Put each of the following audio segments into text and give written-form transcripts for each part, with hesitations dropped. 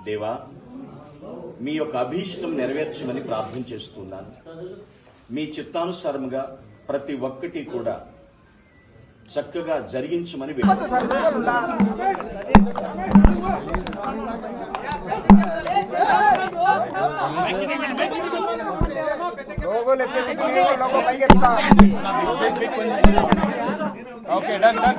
దేవా, మీ యొక్క అభీష్టం నెరవేర్చమని ప్రార్థన చేస్తున్నాను. మీ చిత్తానుసారముగా ప్రతి ఒక్కటి కూడా చక్కగా జరిగించమని okay, done done.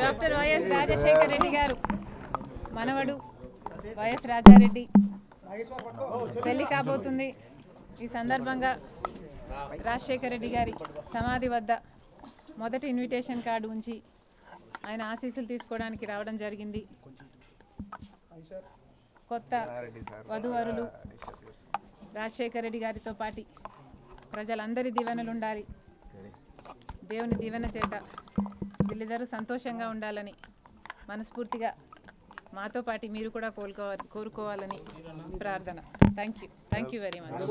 Doctor YS Rajasekhara Reddy garu మనవడు వైఎస్ రాజారెడ్డి పెళ్లి కాబోతుంది. ఈ సందర్భంగా రాజశేఖర రెడ్డి గారి సమాధి వద్ద మొదటి ఇన్విటేషన్ కార్డు ఉంచి ఆయన ఆశీస్సులు తీసుకోవడానికి రావడం జరిగింది. కొత్త వధూవరులు రాజశేఖర రెడ్డి గారితో పాటు ప్రజలందరి దీవెనలు ఉండాలి. దేవుని దీవెన చేత వీళ్ళిద్దరూ సంతోషంగా ఉండాలని మనస్ఫూర్తిగా మాతో పాటు మీరు కూడా కోరుకోవాలని ప్రార్థన. Thank you very much.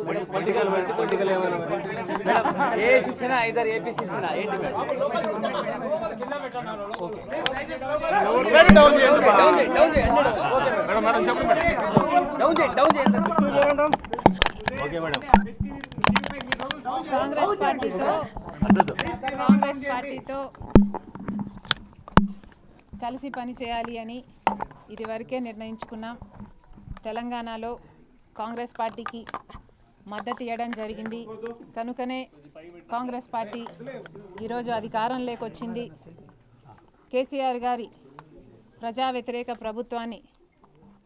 Congress పార్టీతో కలిసి పని చేయాలి అని ఇదివరకే నిర్ణయించుకున్నాం. తెలంగాణలో కాంగ్రెస్ పార్టీకి మద్దతు ఇవ్వడం జరిగింది. కనుకనే కాంగ్రెస్ పార్టీ ఈరోజు అధికారంలోకి వచ్చింది. కేసీఆర్ గారి ప్రజా వ్యతిరేక ప్రభుత్వాన్ని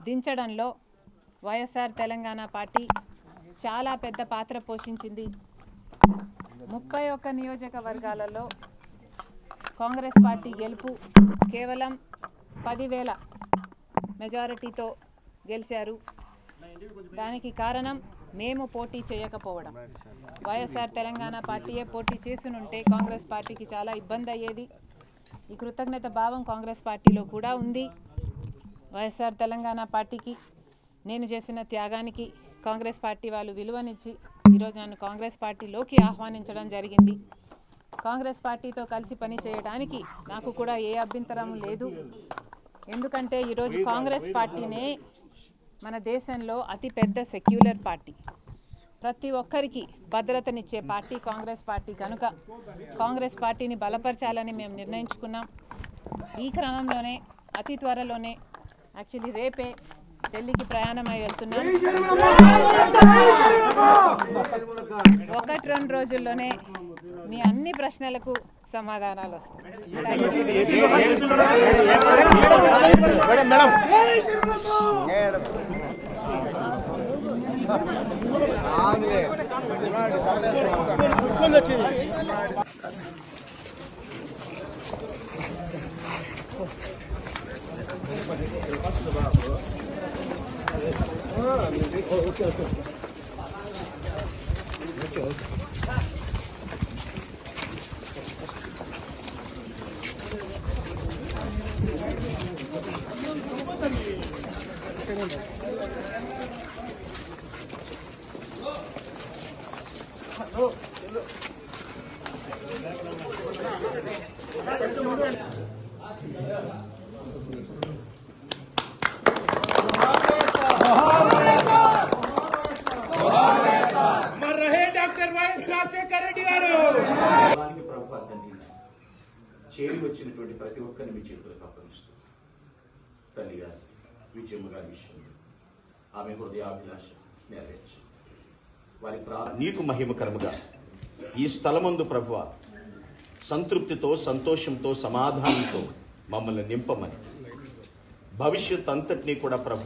దించడంలో వైఎస్ఆర్ తెలంగాణ పార్టీ చాలా పెద్ద పాత్ర పోషించింది. 31 నియోజకవర్గాలలో కాంగ్రెస్ పార్టీ గెలుపు కేవలం 10,000 మెజారిటీతో గెలిచారు. దానికి కారణం మేము పోటీ చేయకపోవడం. వైఎస్ఆర్ తెలంగాణ పార్టీయే పోటీ చేసునుంటే కాంగ్రెస్ పార్టీకి చాలా ఇబ్బంది అయ్యేది. ఈ కృతజ్ఞత భావం కాంగ్రెస్ పార్టీలో కూడా ఉంది. వైఎస్ఆర్ తెలంగాణ పార్టీకి నేను చేసిన త్యాగానికి కాంగ్రెస్ పార్టీ వాళ్ళు విలువనిచ్చి ఈరోజు నన్ను కాంగ్రెస్ పార్టీలోకి ఆహ్వానించడం జరిగింది. కాంగ్రెస్ పార్టీతో కలిసి పని చేయడానికి నాకు కూడా ఏ అభ్యంతరం లేదు. ఎందుకంటే ఈరోజు కాంగ్రెస్ పార్టీనే మన దేశంలో అతిపెద్ద సెక్యులర్ పార్టీ, ప్రతి ఒక్కరికి భద్రతనిచ్చే పార్టీ కాంగ్రెస్ పార్టీ. కనుక కాంగ్రెస్ పార్టీని బలపరచాలని మేము నిర్ణయించుకున్నాం. ఈ క్రమంలోనే అతి త్వరలోనే యాక్చువల్లీ రేపే ఢిల్లీకి ప్రయాణమై వెళ్తున్నాం. 1-2 రోజుల్లోనే మీ అన్ని ప్రశ్నలకు సమాధానాలు వస్తాయి. చేరి వచ్చినటువంటి ప్రతి ఒక్కరిని మీ చేతులకు అప్పగిస్తూ తల్లి గారి విజయమ్మ గారి విషయంలో ఆమె హృదయాభిలాష నెరవేర్చి వారి నీకు మహిమకరముగా ఈ స్థలమందు ప్రభువా సంతృప్తితో, సంతోషంతో, సమాధానంతో మమ్మల్ని నింపమని భవిష్యత్ అంతటినీ కూడా ప్రభు